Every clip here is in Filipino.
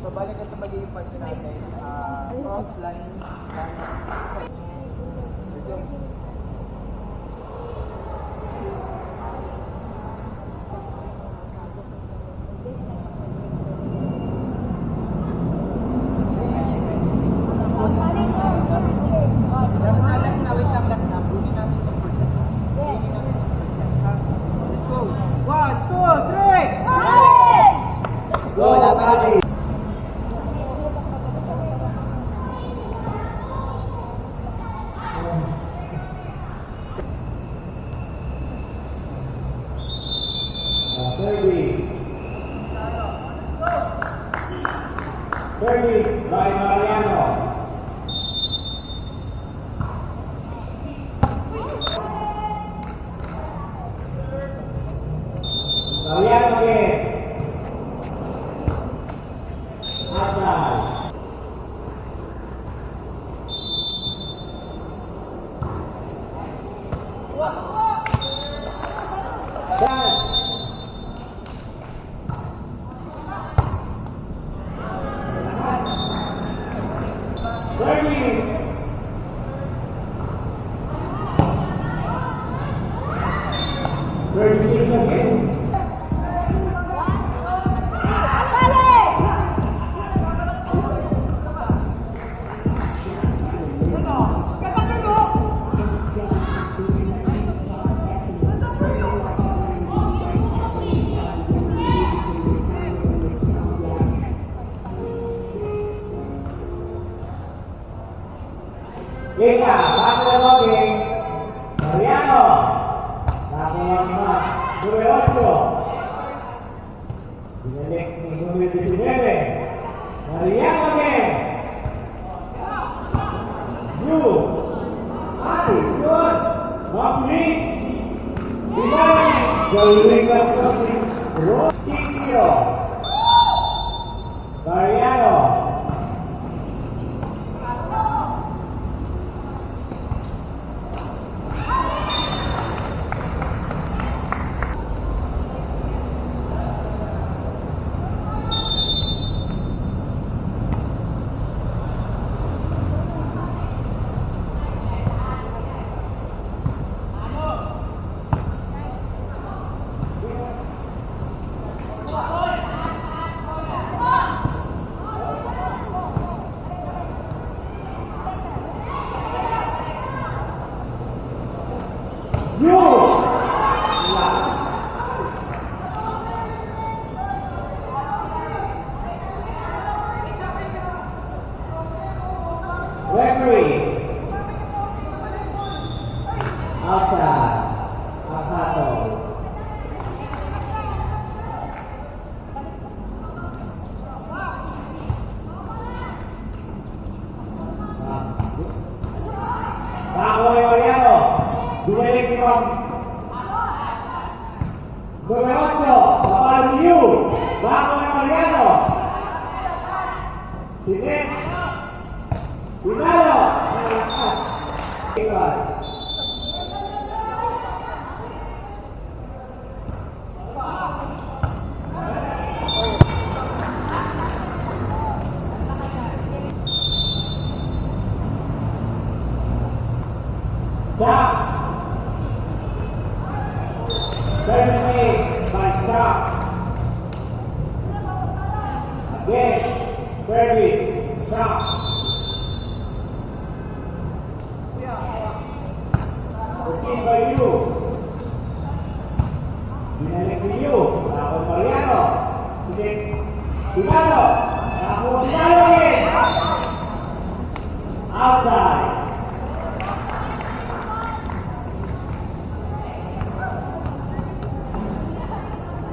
Babalik ito magiging part natin. Offline. Last na. Buti natin itong percent. Buti natin itong percent. Let's go. 1, 2, 3! Go! Wala pa rin. Service by Mariano. Mariano again. Outside. Ika, bago na loading, Mariano. Bago na naman, numero 8. Binalik ni numero 19. Mariano again. Blue. Ay, yun. Mabilis. Ibang. Gawin lang kami. 6-0. Mariano. Referee. Outside. Apato. Bago ni Mariano. Dumalik ito. Numero 8. Papalisiu. Bago ni Mariano. Sige. Pinalo! Iwan. Stop! 36 by stop. Again, service, stop. Proceed by you. Binalik ni you. Ako Mariano. Sige. Pinalo. Ako Pinalo again. Outside.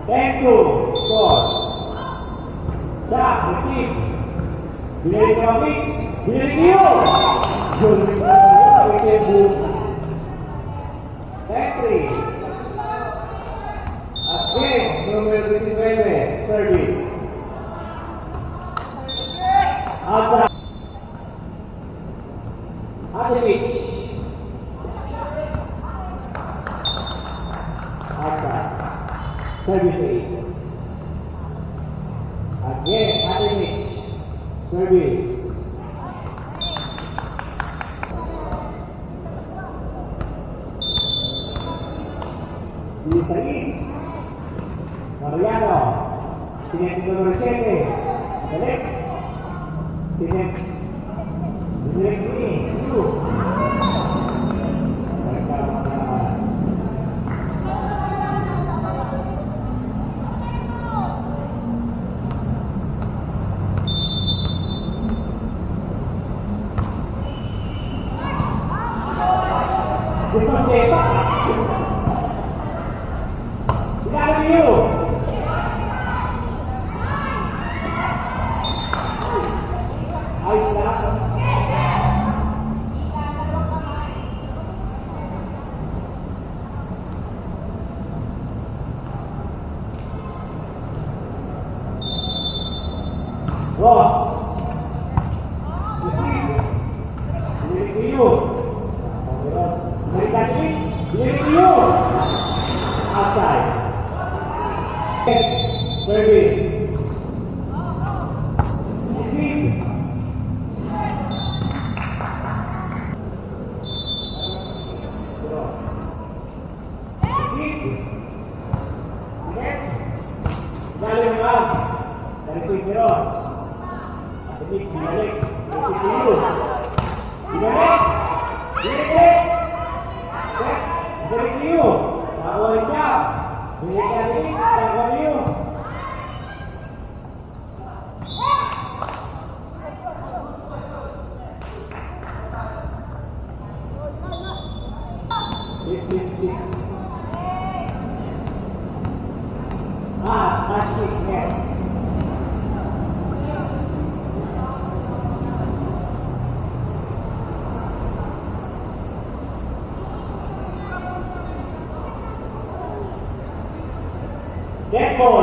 10-2. Score. Shot. Receive. Binalik ng Mitch. Binalik niyo. Yun. Entry. Again, numero 19. Service. Outside. Adevich. Outside. Service 8. Again, Adevich. Service. Luis Mariano. Sinet numero 7. Balik. Sinet. Balik ni. Yu. Ito sepak. Tingnan niyo. Ayos lang. Ross. Receive. Balik niyo. Ross. Balikan Mitch. Balik niyo. Outside. Service. Receive. Ross. Receive. Net. Galing lang. Receive Ross. At Mitch binalik. Receive niyo. Binalik. Binalik. Balik niyo. Nakakuha siya. Binalik niyo. Nakakuha niyo. Magic net. Dead ball.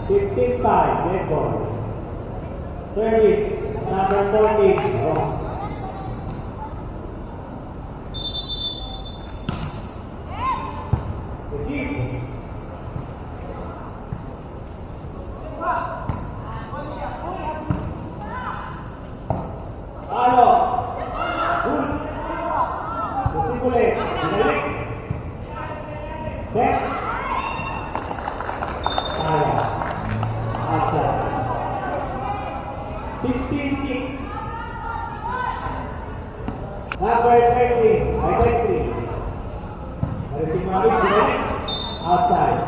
15-5, dead ball. Service, number 14, Ross. Receive. Palo. Good. Receive ulit. Binalik. Set. Kaya. Outside. 15-6. Number 20. By 20. Receive Malik. Binalik. Outside.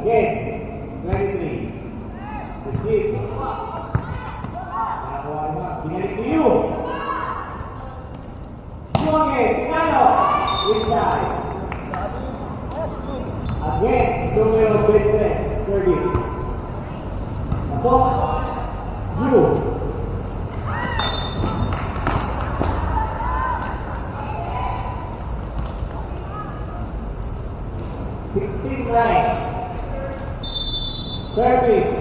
Again, 23. Receive. Nakakuha naman. Binalik to you. Again, Pinano. Inside. Again, numero 23. Service. Pasok. You. Service.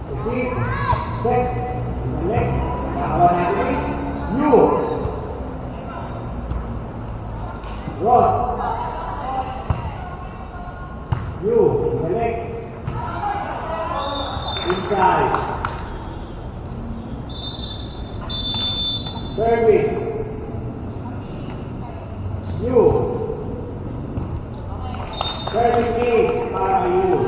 Receive. Set. Balik. Nakakuha natin. You. Ross. You. Balik. Inside. Service. You. Service is para you.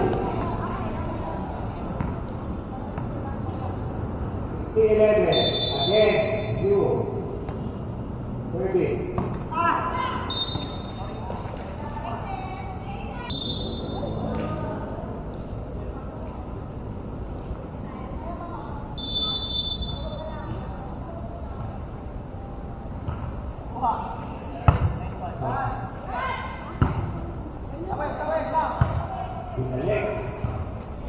C11. Again, you. Service. Pinalik.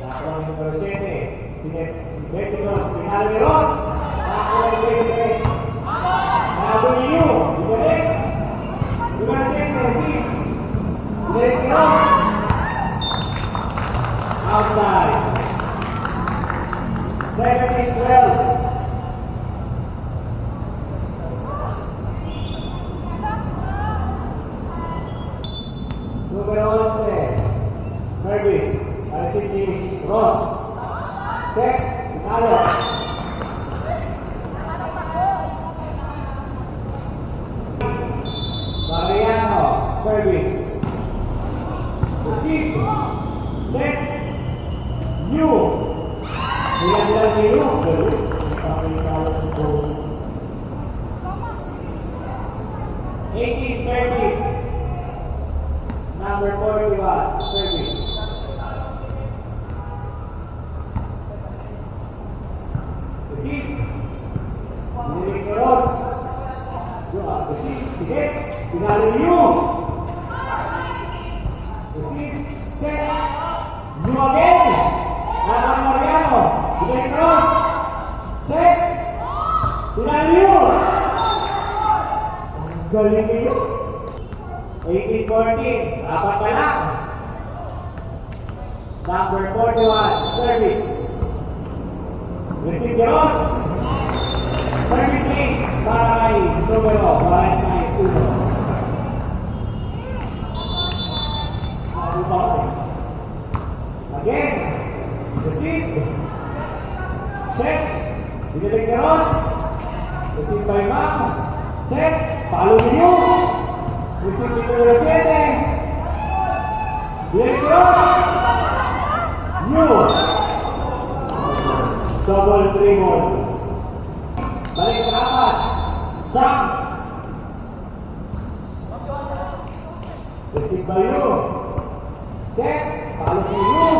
Nakakuha ng numero 7. Sinetinos. Pinalo ni Ross. Nakakuha ng 23. Nakakuha ni Yu. Pinalik. Numero 7. Receive. Pinalik ni Ross. Outside. 17-12. Numero 11. Service. Para si Ross. Set. Pinalo. Mariano. Service. Receive. Set. Yu. Bilang-bilang ni Yu. Pakai kalau untuk 18-30. Number 41, service. Receive. Nilik ni Ross. Receive. Sige. Pinalo ni Yu. Receive. Set. Yu again. Naman Mariano. Nilik ni Ross. Set. Pinalo ni Yu. Ang galing ni Yu. 18-14, apat pa lang. Number 41, service. Receive the Ross. Service ace para kay numero 192. Ano ba ako? Again, receive. Set. Binalik ni Ross. Receive by Ma'am. Set. Follow niyo. Receive numero 7. Bien cross. Yu. Double dribble. Balik sa apat. Jump. Receive by Yu. Set. Follow si Yu.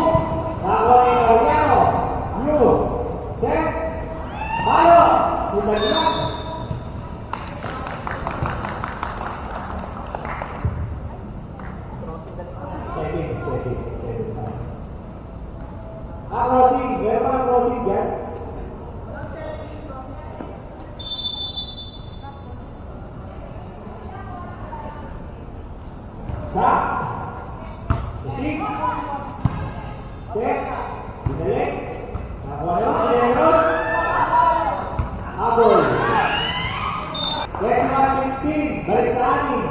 Nakakuha ni Mariano. Yu. Set. Follow. Sinaglag. Crossing, meron pa ng crossing dyan. Stop. Receive. Set. Binalik. Nakakuha nyo. Sinegros. Abol. Set naman 15. Balik sa anin.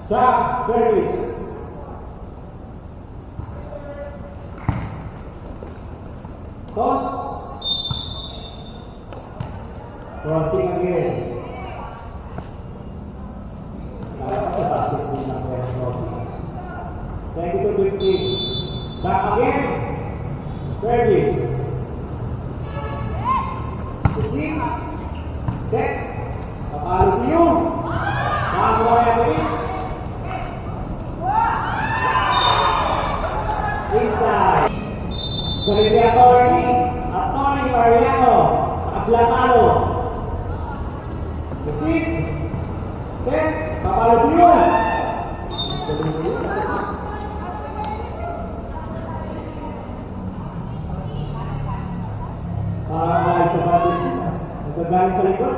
Jump. Service. Toss. Crossing again. Kaya pa sa basketball ng crossing. 22-15. Back again. Service. Receive. Set. Papalo si Yu. Nakakuha yung reach. Inside. Galing ni Atty. Mariano. Nakaplatalo. Receive. Set. Papalo si Yu. Parang sa batis siya. Nagkagaling sa likod.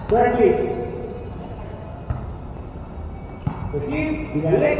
Service. Receive. Binalik.